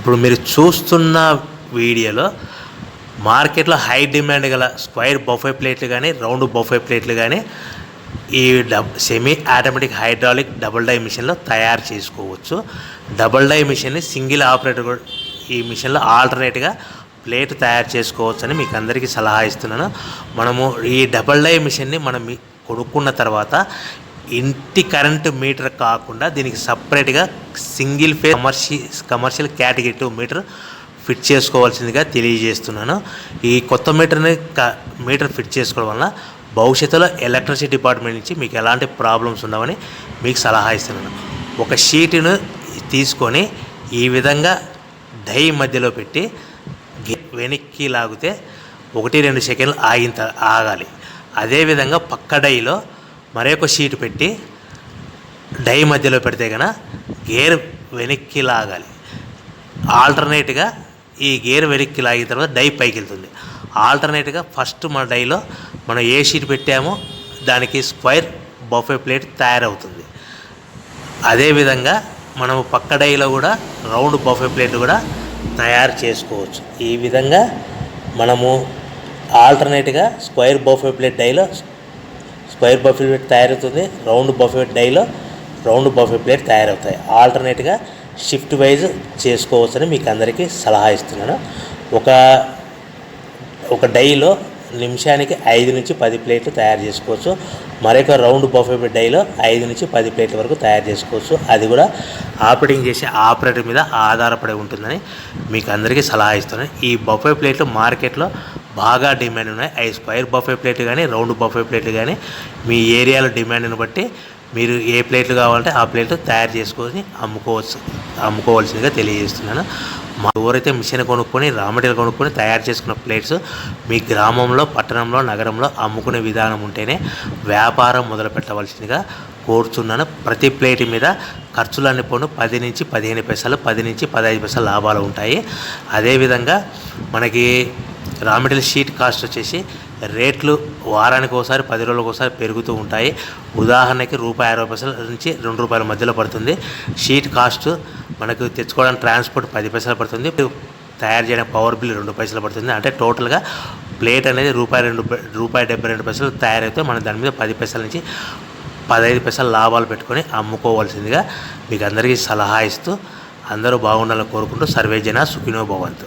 ఇప్పుడు మీరు చూస్తున్న వీడియోలో మార్కెట్లో హై డిమాండ్ గల స్క్వైర్ బఫే ప్లేట్లు కానీ రౌండ్ బఫే ప్లేట్లు కానీ ఈ semi automatic hydraulic double die మిషన్లో తయారు చేసుకోవచ్చు. డబుల్ డై మిషన్ని సింగిల్ ఆపరేటర్ కూడా ఈ మిషన్లో ఆల్టర్నేట్గా ప్లేట్ తయారు చేసుకోవచ్చు అని మీకు అందరికీ సలహా ఇస్తున్నాను. మనము ఈ డబుల్ డై మిషన్ని మనం కొనుక్కున్న తర్వాత ఇంటి కరెంటు మీటర్ కాకుండా దీనికి సపరేట్గా single phase commercial category 2 metre fit చేసుకోవాల్సిందిగా తెలియజేస్తున్నాను. ఈ కొత్త మీటర్ ఫిట్ చేసుకోవడం వల్ల భవిష్యత్తులో ఎలక్ట్రిసిటీ డిపార్ట్మెంట్ నుంచి మీకు ఎలాంటి ప్రాబ్లమ్స్ ఉండవని మీకు సలహా ఇస్తున్నాను. ఒక షీటును తీసుకొని ఈ విధంగా డై మధ్యలో పెట్టి వెనక్కి లాగితే 1-2 సెకండ్లు ఆగాలి. అదేవిధంగా పక్క డైలో మరొక షీట్ పెట్టి డై మధ్యలో పెడితే కనుక గేర్ వెనక్కి లాగాలి. ఆల్టర్నేట్గా ఈ గేర్ వెనక్కి లాగిన తర్వాత డై పైకి వెళ్తుంది. ఆల్టర్నేట్గా ఫస్ట్ మన డైలో మనం ఏ షీట్ పెట్టామో దానికి స్క్వైర్ బఫే ప్లేట్ తయారవుతుంది. అదేవిధంగా మనము పక్క డైలో కూడా రౌండ్ బఫే ప్లేట్ కూడా తయారు చేసుకోవచ్చు. ఈ విధంగా మనము ఆల్టర్నేట్గా స్క్వైర్ బఫే ప్లేట్ డైలో స్క్వైర్ బఫే ప్లేట్ తయారవుతుంది, రౌండ్ బఫే డైలో రౌండ్ బఫే ప్లేట్ తయారవుతాయి. ఆల్టర్నేట్గా షిఫ్ట్ వైజ్ చేసుకోవచ్చని మీకు అందరికీ సలహా ఇస్తున్నాను. ఒక డైలో నిమిషానికి 5-10 ప్లేట్లు తయారు చేసుకోవచ్చు. మరొక రౌండ్ బఫే డైలో 5-10 ప్లేట్ల వరకు తయారు చేసుకోవచ్చు. అది కూడా ఆపరేటింగ్ చేసే ఆపరేటర్ మీద ఆధారపడి ఉంటుందని మీకు అందరికీ సలహా ఇస్తున్నాను. ఈ బఫే ప్లేట్లు మార్కెట్లో బాగా డిమాండ్ ఉన్నాయి. అవి స్క్వైర్ బఫే ప్లేట్ కానీ రౌండ్ బఫే ప్లేట్ కానీ మీ ఏరియాలో డిమాండ్ని బట్టి మీరు ఏ ప్లేట్లు కావాలంటే ఆ ప్లేట్లు తయారు చేసుకొని అమ్ముకోవాల్సిందిగా తెలియజేస్తున్నాను. ఎవరైతే మిషన్ కొనుక్కొని రా మెటీరియల్ కొనుక్కొని తయారు చేసుకున్న ప్లేట్స్ మీ గ్రామంలో, పట్టణంలో, నగరంలో అమ్ముకునే విధానం ఉంటేనే వ్యాపారం మొదలు పెట్టవలసిందిగా కోరుతున్నాను. ప్రతి ప్లేట్ మీద ఖర్చులన్నీ పోను 10-15 పైసలు, 10-15 పైసలు లాభాలు ఉంటాయి. అదేవిధంగా మనకి రా మెటీరియల్ షీట్ కాస్ట్ వచ్చేసి రేట్లు వారానికి ఒకసారి 10 రోజులకు ఒకసారి పెరుగుతూ ఉంటాయి. ఉదాహరణకి ₹1.60 నుంచి ₹2 మధ్యలో పడుతుంది. షీట్ కాస్ట్ మనకు తెచ్చుకోవడానికి ట్రాన్స్పోర్ట్ 10 పైసలు పడుతుంది. తయారు చేయడానికి పవర్ బిల్ 2 పైసలు పడుతుంది. అంటే టోటల్గా ప్లేట్ అనేది ₹1.72 తయారైతే మనం దాని మీద 10 పైసల నుంచి 15 పైసలు లాభాలు పెట్టుకొని అమ్ముకోవాల్సిందిగా మీకు అందరికీ సలహా ఇస్తూ అందరూ బాగుండాలని కోరుకుంటూ సర్వే జన సుఖినో భవంతు.